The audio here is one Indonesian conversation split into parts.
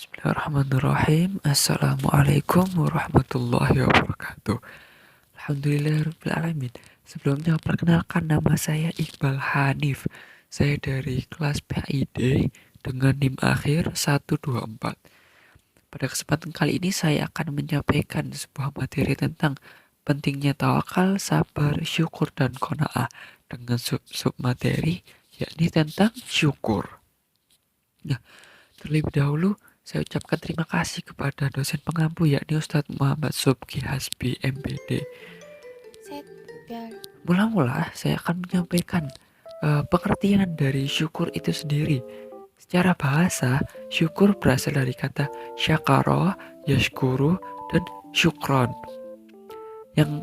Bismillahirrahmanirrahim. Assalamualaikum warahmatullahi wabarakatuh. Alhamdulillahirrahmanirrahim. Sebelumnya perkenalkan, nama saya Iqbal Hanif. Saya dari kelas PID dengan NIM akhir 124. Pada kesempatan kali ini saya akan menyampaikan sebuah materi tentang pentingnya tawakal, sabar, syukur, dan qanaah dengan sub materi yakni tentang syukur. Nah, terlebih dahulu saya ucapkan terima kasih kepada dosen pengampu yakni Ustadz Muhammad Subki Hasbi MPD. Mula-mula saya akan menyampaikan pengertian dari syukur itu sendiri. Secara bahasa, syukur berasal dari kata syakara, yashkuru, dan syukron yang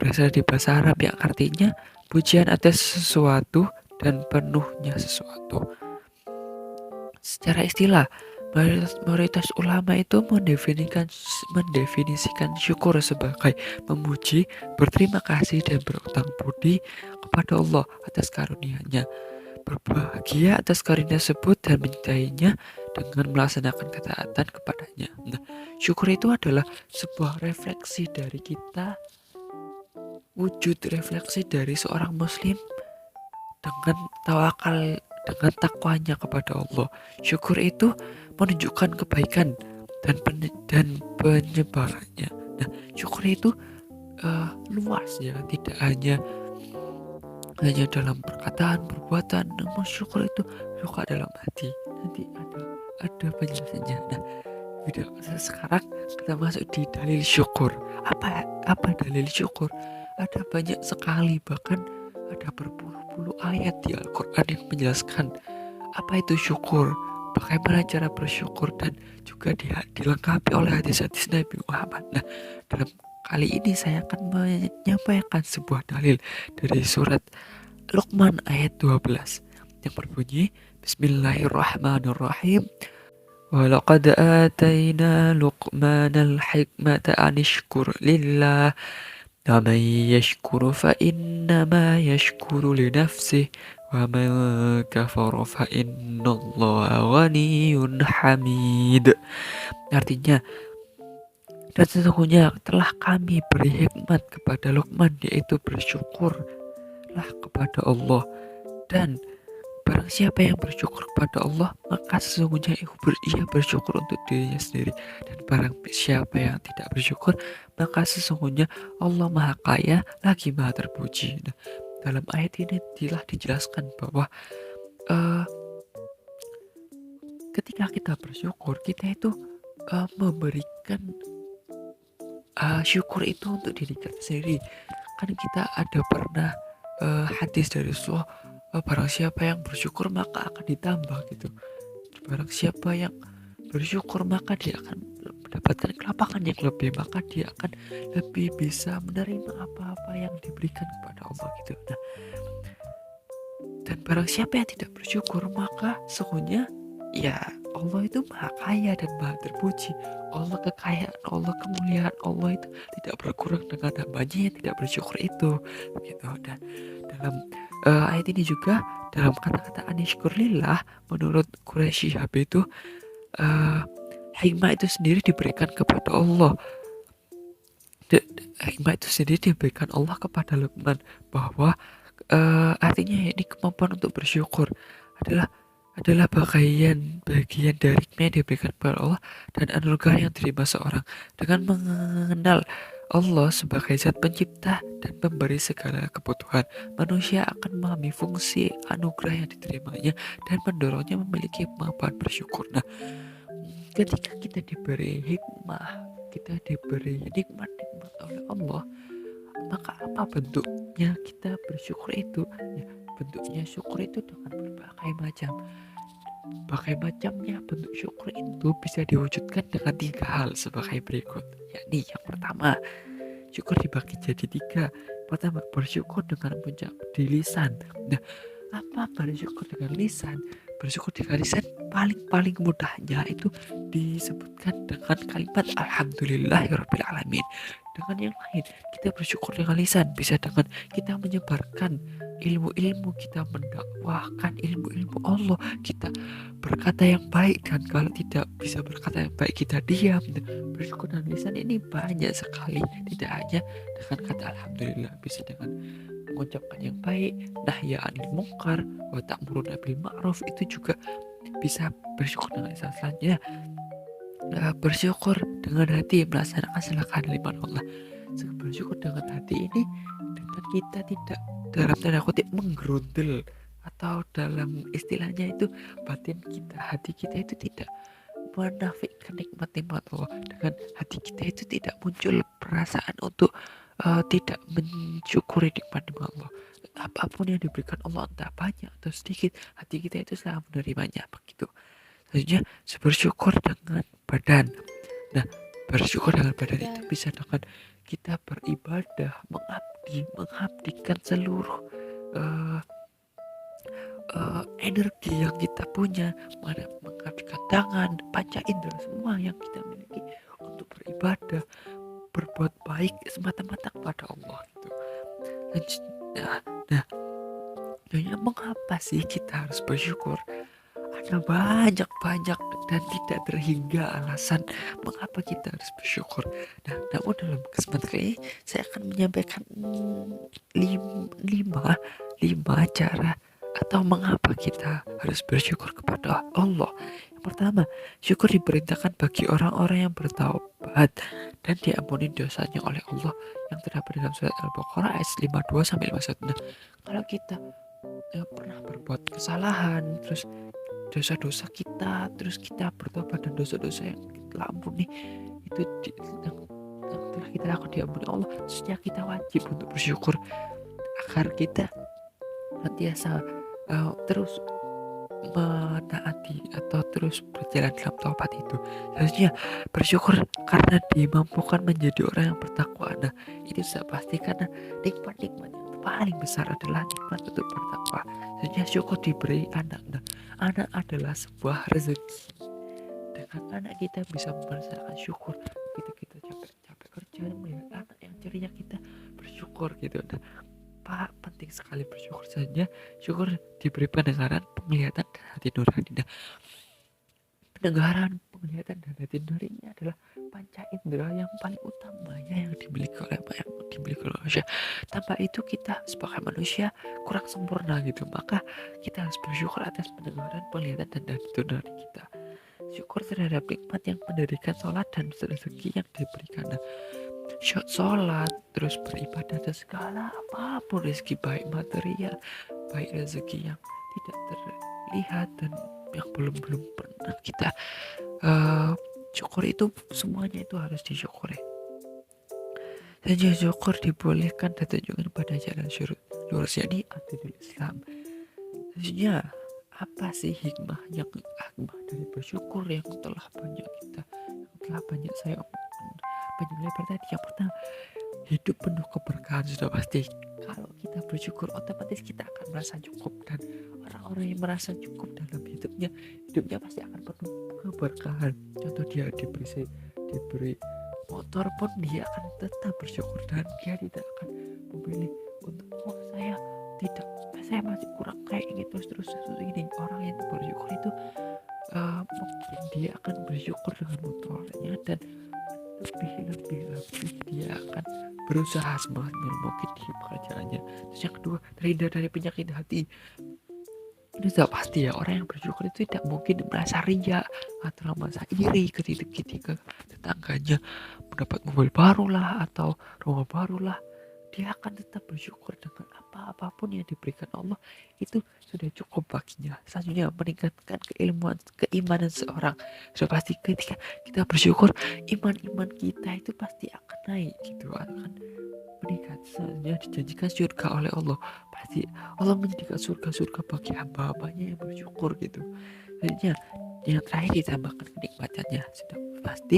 berasal dari bahasa Arab yang artinya pujian atas sesuatu dan penuhnya sesuatu. Secara istilah, mayoritas ulama itu mendefinisikan syukur sebagai memuji, berterima kasih, dan berutang budi kepada Allah atas karunia-Nya, berbahagia atas karunia tersebut dan mencintainya dengan melaksanakan ketaatan kepadanya. Nah, syukur itu adalah sebuah refleksi dari kita, wujud refleksi dari seorang muslim dengan tawakal, dengan takwanya kepada Allah. Syukur itu menunjukkan kebaikan dan penyebarannya. Nah, syukur itu luas ya, tidak hanya dalam perkataan, perbuatan, namun syukur itu juga dalam hati. Nanti ada penjelasannya. Nah, sekarang kita masuk di dalil syukur. Apa dalil syukur? Ada banyak sekali, bahkan ada berpuluh-puluh ayat di Al-Quran yang menjelaskan apa itu syukur, bagaimana cara bersyukur, dan juga dilengkapi oleh hadis-hadis Nabi Muhammad. Nah, dalam kali ini saya akan menyampaikan sebuah dalil dari surat Luqman ayat 12 yang berbunyi Bismillahirrahmanirrahim. Walaqad atayna Luqmanal hikmata anishkur lillah wa man yashkur fa innama yashkuru li nafsihi wa man kafara fa innallaha ghaniyyun hamid. Artinya, dan sesungguhnya telah kami beri hikmat kepada Luqman, yaitu bersyukurlah kepada Allah, dan barang siapa yang bersyukur kepada Allah, maka sesungguhnya ia bersyukur untuk dirinya sendiri. Dan barang siapa yang tidak bersyukur, maka sesungguhnya Allah Maha Kaya lagi Maha Terpuji. Nah, dalam ayat ini telah dijelaskan bahwa ketika kita bersyukur, kita itu memberikan syukur itu untuk diri kita sendiri. Kan kita ada pernah hadis dari Rasulullah, barang siapa yang bersyukur maka akan ditambah gitu. Barang siapa yang bersyukur maka dia akan mendapatkan kelapangan yang lebih, maka dia akan lebih bisa menerima apa-apa yang diberikan kepada Allah gitu. Nah, dan barang siapa yang tidak bersyukur, maka sesungguhnya ya Allah itu Maha Kaya dan Maha Terpuji. Allah kekayaan, Allah kemuliaan Allah itu tidak berkurang dengan hambanya yang tidak bersyukur itu begitu. Dan dalam ayat ini juga, dalam kata-kata anishkurlillah, menurut Quraisy Shihab itu hikmah itu sendiri diberikan kepada Allah. Hikmah itu sendiri diberikan Allah kepada Luqman, bahwa artinya ini kemampuan untuk bersyukur adalah bagian dari hikmah yang diberikan kepada Allah dan anugerah yang diterima seorang. Dengan mengenal Allah sebagai zat pencipta dan pemberi segala kebutuhan, manusia akan memahami fungsi anugerah yang diterimanya dan mendorongnya memiliki kemampuan bersyukur. Nah, ketika kita diberi hikmah, kita diberi nikmat-nikmat oleh Allah, maka apa bentuknya kita bersyukur itu? Ya, bentuknya syukur itu dengan berbagai macam. Macamnya bentuk syukur itu bisa diwujudkan dengan 3 hal sebagai berikut, yakni yang pertama, syukur dibagi jadi 3. Pertama, bersyukur dengan mengucap di lisan. Nah, apa bersyukur dengan lisan? Bersyukur dengan lisan paling mudahnya itu disebutkan dengan kalimat alhamdulillahirabbil alamin. dengan yang lain. Kita bersyukur dengan lisan, bisa dengan kita menyebarkan ilmu-ilmu, kita mendakwahkan ilmu-ilmu Allah, kita berkata yang baik, dan kalau tidak bisa berkata yang baik kita diam. Bersyukur dengan lisan ini banyak sekali, tidak hanya dengan kata alhamdulillah, bisa dengan mengucapkan yang baik, nahya anil munkar, wa ta'muruna bil ma'ruf, itu juga bisa bersyukur dengan lisan. Selanjutnya bersyukur dengan hati, melaksanakan segala kehandalian Allah. Bersyukur dengan hati ini dengan kita tidak dalam tanda kutip menggerundel, atau dalam istilahnya itu batin kita, hati kita itu tidak menafikan nikmat-nikmat Allah. Dengan hati kita itu tidak muncul perasaan untuk tidak mensyukuri nikmat-nikmat Allah. Apapun yang diberikan Allah, entah banyak atau sedikit, hati kita itu selalu menerimanya begitu. Selanjutnya bersyukur dengan badan. Nah, bersyukur dengan badan itu bisa dengan kita beribadah, mengabdikan seluruh energi yang kita punya, mengabdikan tangan, panca indera, semua yang kita miliki untuk beribadah, berbuat baik semata-mata kepada Allah gitu. Nah, mengapa sih kita harus bersyukur? Ada banyak dan tidak terhingga alasan mengapa kita harus bersyukur. Nah, namun dalam kesempatan kali ini saya akan menyampaikan lima cara atau mengapa kita harus bersyukur kepada Allah. Yang pertama, syukur diperintahkan bagi orang-orang yang bertaubat dan diampuni dosanya oleh Allah, yang terdapat dalam surat Al-Baqarah ayat 52 sampai 51. Nah, kalau kita pernah berbuat kesalahan, terus dosa-dosa kita, terus kita bertobat dan dosa-dosa yang telah ampuni itu yang telah kita lakukan diampuni Allah, terusnya kita wajib untuk bersyukur agar kita senantiasa terus menaati atau terus berjalan dalam taubat itu. Selanjutnya bersyukur karena dimampukan menjadi orang yang bertakwa. Nah, itu saya pasti karena nikmat-nikmat yang paling besar adalah nikmat untuk bertakwa. Selanjutnya syukur diberi anak. Nah, anak adalah sebuah rezeki. Dengan anak kita bisa merasakan syukur. Kita capek kerja, melihat anak yang ceria, kita bersyukur gitu. Nah, penting sekali bersyukur saja. Syukur diberi pendengaran, penglihatan, dan hati nurani. Nah, pendengaran, penglihatan, dan hati nurani ini adalah panca indera yang paling utama yang dimiliki oleh manusia. Tanpa itu kita sebagai manusia kurang sempurna gitu. Maka kita harus bersyukur atas pendengaran, penglihatan, dan hati nurani kita. Syukur terhadap nikmat yang mendirikan sholat dan rezeki yang diberikan. Nah, sholat, terus beribadah, dan segala apapun rezeki, baik material, baik rezeki yang tidak terlihat dan yang belum pernah kita syukur, itu semuanya itu harus disyukuri. Dan syukur dibolehkan dan tunjukkan pada jalan lurus, yakni adilul Islam. Selanjutnya, apa sih hikmah dari bersyukur yang telah banyak saya panjang lebar tadi? Yang pertama, hidup penuh keberkahan. Sudah pasti kalau kita bersyukur otomatis kita akan merasa cukup, dan orang-orang yang merasa cukup dalam hidupnya pasti akan penuh keberkahan. Contoh, dia diberi motor pun dia akan tetap bersyukur, dan dia tidak akan memilih untuk saya masih kurang kayak ini terus ini. Orang yang bersyukur itu mungkin dia akan bersyukur dengan motornya, dan lebih dia akan berusaha semaksimal mungkin di pekerjaannya. Terus yang kedua, terhindar dari penyakit hati. Ini sudah pasti ya, orang yang bersyukur itu tidak mungkin merasa riya atau merasa iri ketika tetangganya mendapat mobil baru lah atau rumah baru lah. Dia akan tetap bersyukur dengan apapun yang diberikan Allah, itu sudah cukup baginya. Selanjutnya, meningkatkan keimanan seorang. Sudah pasti ketika kita bersyukur, iman kita itu pasti akan naik gitu, akan meningkat. Selanjutnya, dijanjikan surga oleh Allah. Pasti Allah menjadikan surga bagi hamba-hambanya yang bersyukur gitu. Selanjutnya, yang terakhir ditambahkan kenikmatannya. Sudah pasti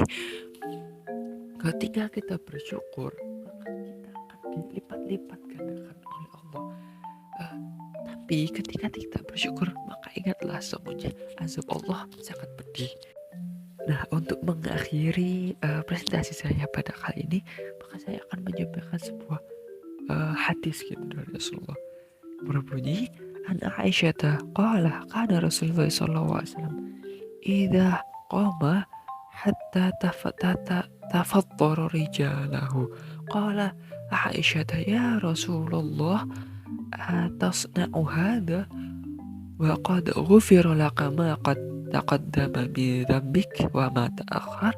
ketika kita bersyukur, dilipat-lipat gandakan oleh Allah. Tapi ketika kita bersyukur, maka ingatlah semuanya azab Allah sangat pedih. Nah, untuk mengakhiri presentasi saya pada kali ini, maka saya akan menyampaikan sebuah hadis gitu dari Rasulullah berbunyi an Aisyah qala kana Rasulullah sallallahu alaihi wasallam idza qama hatta tafattara rijalahu qala Aisyah ya Rasulullah atasna'u hadha wa qad ghufira laka ma qad taqaddama min dhanbik wa ma ta'akhkhar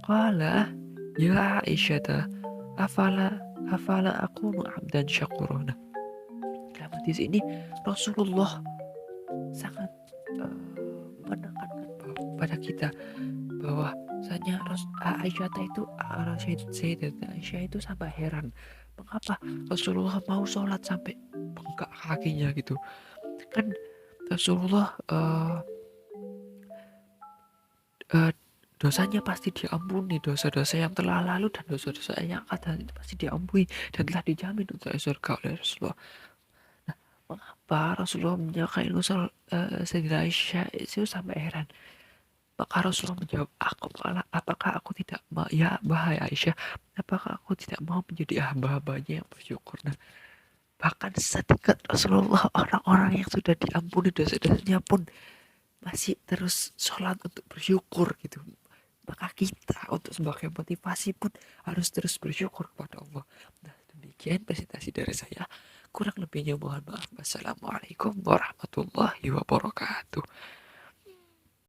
qala ya Aisyah afala akunu abdan syakurona. Dalam hadis ini Rasulullah sangat menekankan pada kita bahwa Aisyah itu sampai heran mengapa Rasulullah mau sholat sampai bengkak kakinya gitu kan. Rasulullah dosanya pasti diampuni, dosa-dosa yang telah lalu dan dosa-dosa yang akan datang itu pasti diampuni dan telah dijamin untuk surga oleh Rasulullah. Nah, mengapa Rasulullah menyangka usul Sayyidah Aisyah itu sampai heran? Maka Rasulullah menjawab, apakah aku tidak mau, ya wahai Aisyah, apakah aku tidak mau menjadi hamba-hambanya yang bersyukur? Nah, bahkan setingkat Rasulullah, orang-orang yang sudah diampuni dosa-dosanya pun masih terus sholat untuk bersyukur gitu. Maka kita untuk sebagai motivasi pun harus terus bersyukur kepada Allah. Nah, demikian presentasi dari saya. Kurang lebihnya mohon maaf. Wassalamualaikum warahmatullahi wabarakatuh.